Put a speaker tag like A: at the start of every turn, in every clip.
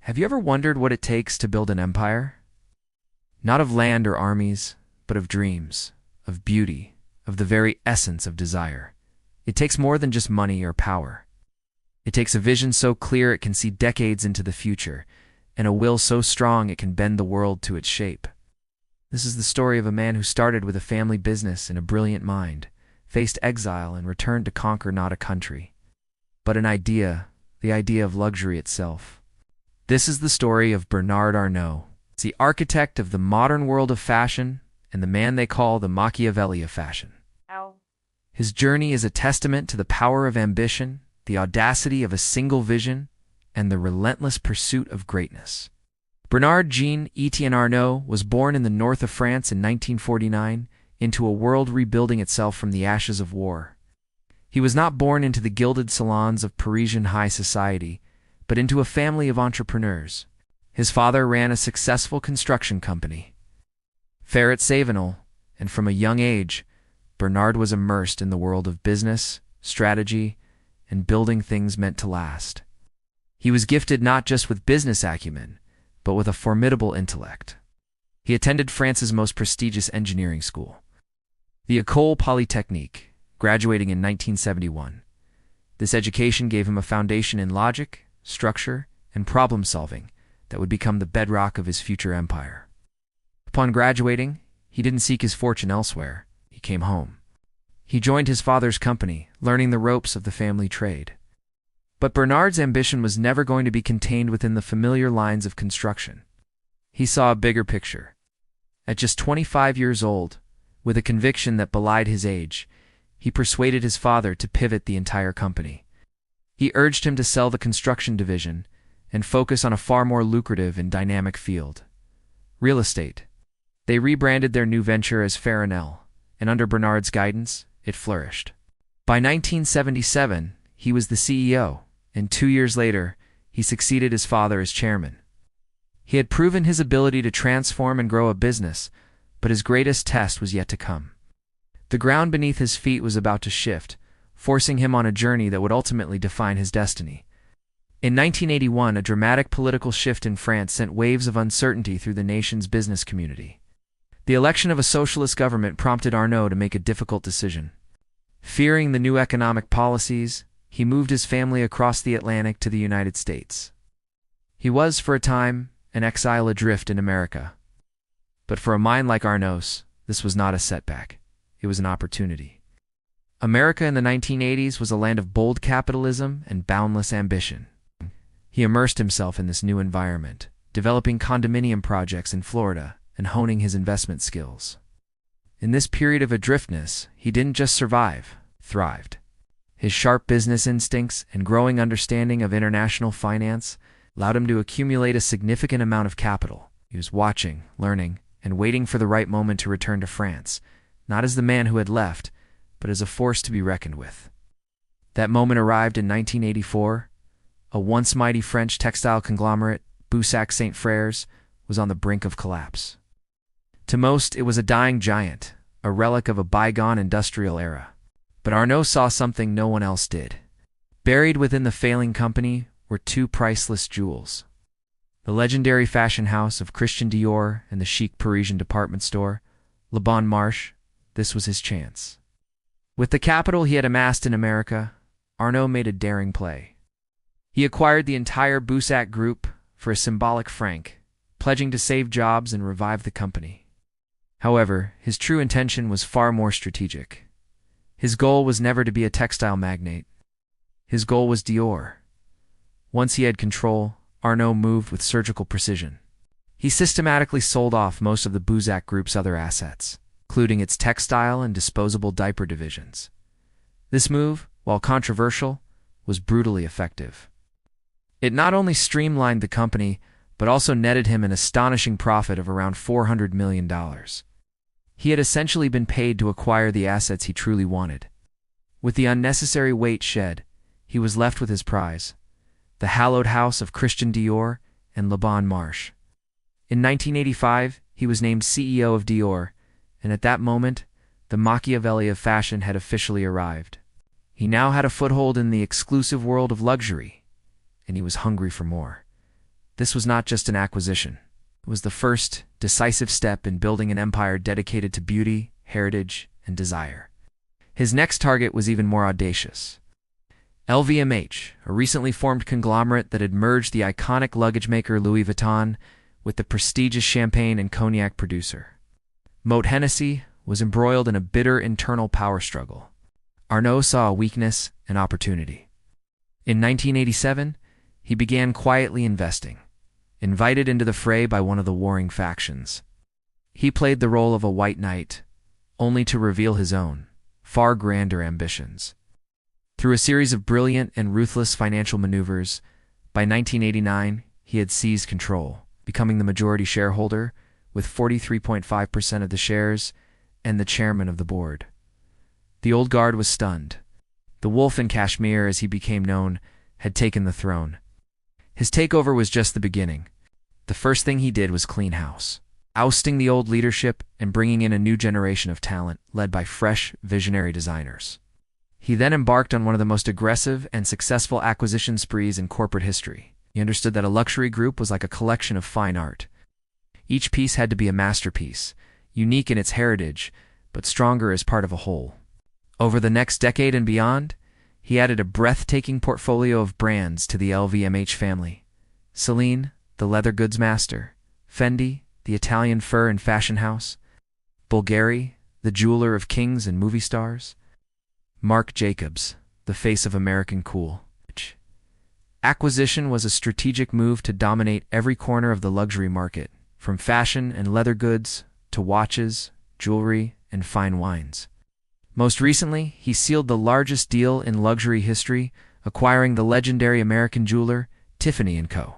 A: Have you ever wondered what it takes to build an empire? Not of land or armies, but of dreams, of beauty, of the very essence of desire. It takes more than just money or power. It takes a vision so clear it can see decades into the future, and a will so strong it can bend the world to its shape. This is the story of a man who started with a family business and a brilliant mind, faced exile and returned to conquer not a country, but an idea, the idea of luxury itself. This is the story of Bernard Arnault, the architect of the modern world of fashion and the man they call the Machiavelli of fashion. His journey is a testament to the power of ambition, the audacity of a single vision, and the relentless pursuit of greatness. Bernard Jean-Étienne Arnault was born in the north of France in 1949 into a world rebuilding itself from the ashes of war. He was not born into the gilded salons of Parisian high society, but into a family of entrepreneurs. His father ran a successful construction company, Ferret Savenol, and from a young age, Bernard was immersed in the world of business, strategy, and building things meant to last. He was gifted not just with business acumen, but with a formidable intellect. He attended France's most prestigious engineering school, the École Polytechnique, graduating in 1971. This education gave him a foundation in logic, structure, and problem-solving that would become the bedrock of his future empire. Upon graduating, he didn't seek his fortune elsewhere. He came home. He joined his father's company, learning the ropes of the family trade. But Bernard's ambition was never going to be contained within the familiar lines of construction. He saw a bigger picture. At just 25 years old, with a conviction that belied his age, he persuaded his father to pivot the entire company. He urged him to sell the construction division and focus on a far more lucrative and dynamic field: real estate. They rebranded their new venture as Farnell, and under Bernard's guidance, it flourished. By 1977, he was the CEO, and 2 years later, he succeeded his father as chairman. He had proven his ability to transform and grow a business, but his greatest test was yet to come. The ground beneath his feet was about to shift, forcing him on a journey that would ultimately define his destiny. In 1981, a dramatic political shift in France sent waves of uncertainty through the nation's business community. The election of a socialist government prompted Arnault to make a difficult decision. Fearing the new economic policies, he moved his family across the Atlantic to the United States. He was, for a time, an exile adrift in America. But for a mind like Arnault's, this was not a setback. It was an opportunity. America in the 1980s was a land of bold capitalism and boundless ambition. He immersed himself in this new environment, developing condominium projects in Florida and honing his investment skills. In this period of adriftness, he didn't just survive, thrived. His sharp business instincts and growing understanding of international finance allowed him to accumulate a significant amount of capital. He was watching, learning, and waiting for the right moment to return to France, not as the man who had left, but as a force to be reckoned with. That moment arrived in 1984. A once mighty French textile conglomerate, Boussac Saint Frères, was on the brink of collapse. To most, it was a dying giant, a relic of a bygone industrial era. But Arnault saw something no one else did. Buried within the failing company were two priceless jewels: the legendary fashion house of Christian Dior and the chic Parisian department store, Le Bon Marché. This was his chance. With the capital he had amassed in America, Arnault made a daring play. He acquired the entire Boussac group for a symbolic franc, pledging to save jobs and revive the company. However, his true intention was far more strategic. His goal was never to be a textile magnate. His goal was Dior. Once he had control, Arnault moved with surgical precision. He systematically sold off most of the Boussac group's other assets, including its textile and disposable diaper divisions. This move, while controversial, was brutally effective. It not only streamlined the company, but also netted him an astonishing profit of around $400 million. He had essentially been paid to acquire the assets he truly wanted. With the unnecessary weight shed, he was left with his prize: the hallowed house of Christian Dior and Le Bon Marché. In 1985, he was named CEO of Dior, and at that moment, the Machiavelli of fashion had officially arrived. He now had a foothold in the exclusive world of luxury, and he was hungry for more. This was not just an acquisition. It was the first, decisive step in building an empire dedicated to beauty, heritage, and desire. His next target was even more audacious. LVMH, a recently formed conglomerate that had merged the iconic luggage maker Louis Vuitton with the prestigious champagne and cognac producer. Moët Hennessy was embroiled in a bitter internal power struggle. Arnault saw a weakness and opportunity. In 1987, he began quietly investing, invited into the fray by one of the warring factions. He played the role of a white knight, only to reveal his own, far grander ambitions. Through a series of brilliant and ruthless financial maneuvers, by 1989, he had seized control, becoming the majority shareholder with 43.5% of the shares and the chairman of the board. The old guard was stunned. The wolf in Kashmir, as he became known, had taken the throne. His takeover was just the beginning. The first thing he did was clean house, ousting the old leadership and bringing in a new generation of talent led by fresh, visionary designers. He then embarked on one of the most aggressive and successful acquisition sprees in corporate history. He understood that a luxury group was like a collection of fine art. Each piece had to be a masterpiece, unique in its heritage, but stronger as part of a whole. Over the next decade and beyond, he added a breathtaking portfolio of brands to the LVMH family. Celine, the leather goods master; Fendi, the Italian fur and fashion house; Bulgari, the jeweler of kings and movie stars; Marc Jacobs, the face of American cool. Acquisition was a strategic move to dominate every corner of the luxury market, from fashion and leather goods to watches, jewelry, and fine wines. Most recently, he sealed the largest deal in luxury history, acquiring the legendary American jeweler Tiffany & Co.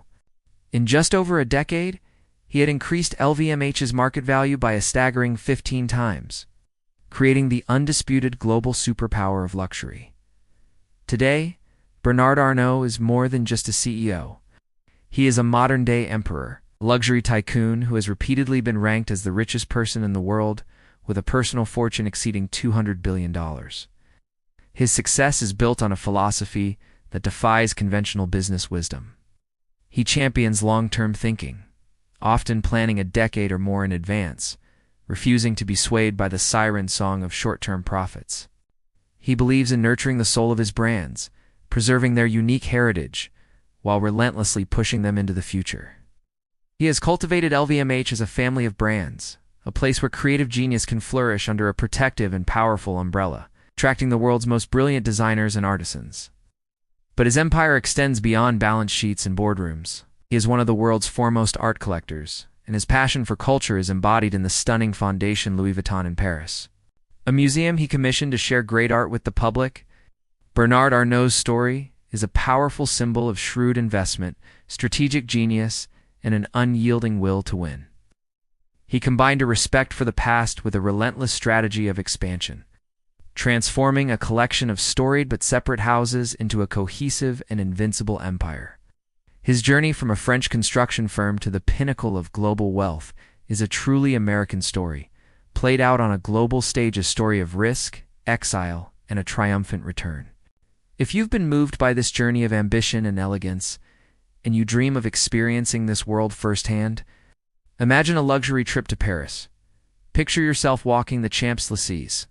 A: In just over a decade, he had increased LVMH's market value by a staggering 15 times, creating the undisputed global superpower of luxury. Today, Bernard Arnault is more than just a CEO. He is a modern-day emperor, a luxury tycoon who has repeatedly been ranked as the richest person in the world, with a personal fortune exceeding $200 billion. His success is built on a philosophy that defies conventional business wisdom. He champions long-term thinking, often planning a decade or more in advance, refusing to be swayed by the siren song of short-term profits. He believes in nurturing the soul of his brands, preserving their unique heritage, while relentlessly pushing them into the future. He has cultivated LVMH as a family of brands, a place where creative genius can flourish under a protective and powerful umbrella, attracting the world's most brilliant designers and artisans. But his empire extends beyond balance sheets and boardrooms. He is one of the world's foremost art collectors, and his passion for culture is embodied in the stunning Fondation Louis Vuitton in Paris, a museum he commissioned to share great art with the public. Bernard Arnault's story is a powerful symbol of shrewd investment, strategic genius, and an unyielding will to win. He combined a respect for the past with a relentless strategy of expansion, transforming a collection of storied but separate houses into a cohesive and invincible empire. His journey from a French construction firm to the pinnacle of global wealth is a truly American story, played out on a global stage, a story of risk, exile, and a triumphant return. If you've been moved by this journey of ambition and elegance, and you dream of experiencing this world firsthand, imagine a luxury trip to Paris. Picture yourself walking the Champs-Élysées,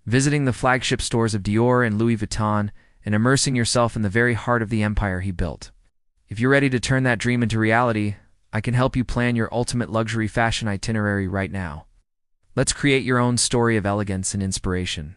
A: visiting the flagship stores of Dior and Louis Vuitton, and immersing yourself in the very heart of the empire he built. If you're ready to turn that dream into reality, I can help you plan your ultimate luxury fashion itinerary right now. Let's create your own story of elegance and inspiration.